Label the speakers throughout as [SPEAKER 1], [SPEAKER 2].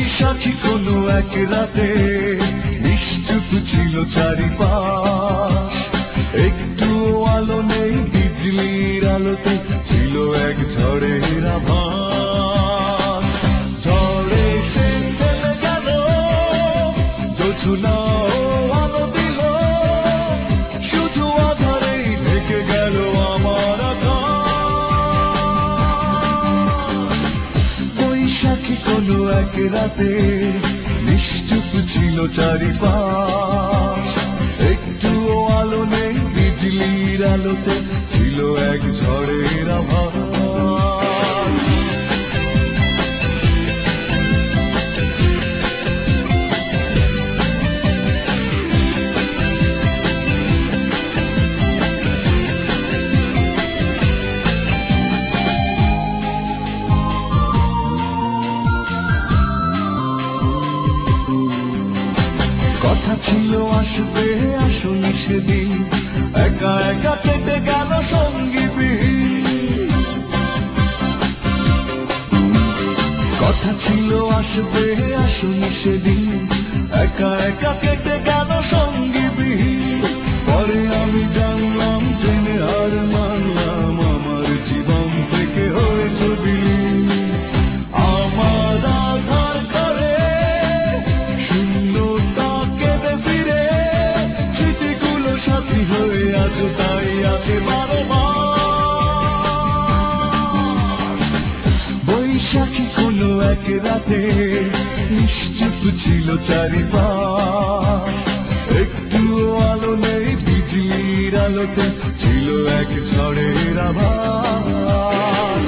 [SPEAKER 1] বৈশাখী কোনো এক রাতে নিশ্চুপ ছিল চারিপাশ, একটু আলো নেই বিজলির আলোতে ছিল এক ঝড়ের আভাস। ঝড়ে সে চলে গেল, জোছনা আলো দিল, শুধু আধারেই ঢেকে গেল আমার আকাশ। বৈশাখী কোনো এক রাতে নিশ্চুপ ছিল চারিপাশ, একটু আলো নেই বিজলির আলোতে ছিল এক ঝড়ের আভাস। কথা ছিল আসবে আসনি সেদিন, একা একা কেটে গেল সঙ্গীবিহীন। কথা ছিল আসবে আসনি সেদিন, একা একা কেটে গেল সঙ্গীবিহীন। পরে আমি জানলাম, জেনে আর মানলাম, আমার জীবন থেকে হয়েছে বিলীন। আমার আধার ঘরে শূন্যতা কেঁদে ফিরে, স্মৃতিগুলো সাথী হয়ে আজ তাই আছে বারবার। বৈশাখী কোনো এক রাতে নিশ্চুপ ছিল চারিপাশ, একটু আলো নেই বিজলির আলোতে ছিল এক ঝড়ের আভাস।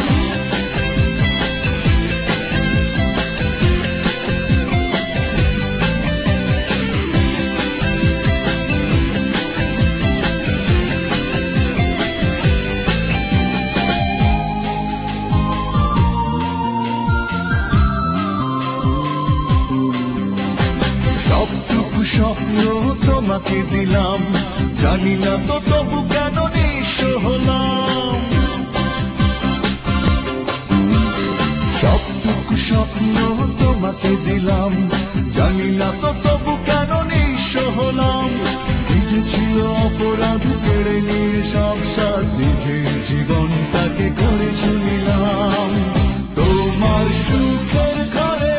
[SPEAKER 1] সবটুকু স্বপ্ন তোমাকে দিলাম, জানি না তো তবু কেন নিঃস্ব হলাম। সবটুকু স্বপ্ন তোমাকে দিলাম, জানি না তো তবু কেন নিঃস্ব হলাম। নিজে ছিল অপরাধ, কেড়ে নিয়ে সব সাথ নিজের জীবনটাকে করে চলিলাম। তোমার সুখের ঘরে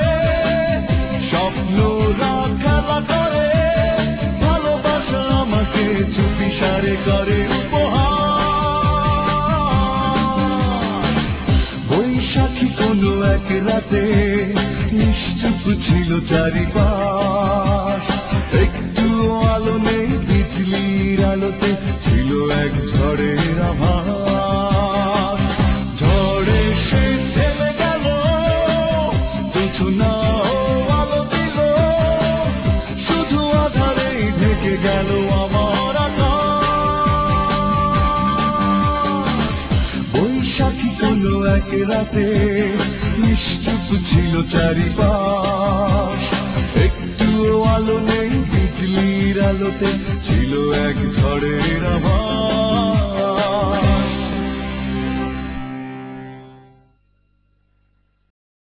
[SPEAKER 1] স্বপ্নরা খেলা করে, ভালোবাসা আমাকে চুপি সারে করে উপহার। বৈশাখী কোনো এক রাতে নিশ্চুপ ছিল চারিপাশ, একটু আলো নেই বিজলির আলোতে ছিল এক ঝড়ের আভাস। ঝড়ে সে চলে গেল, জোছনা আলো দিল, শুধু আধারেই ঢেকে গেল আমার আকাশ। বৈশাখী কোনো এক রাতে নিশ্চুপ ছিল চারিপাশ, একটু আলো নেই বিজলির আলোতে ছিল এক ঝড়ের আভাস।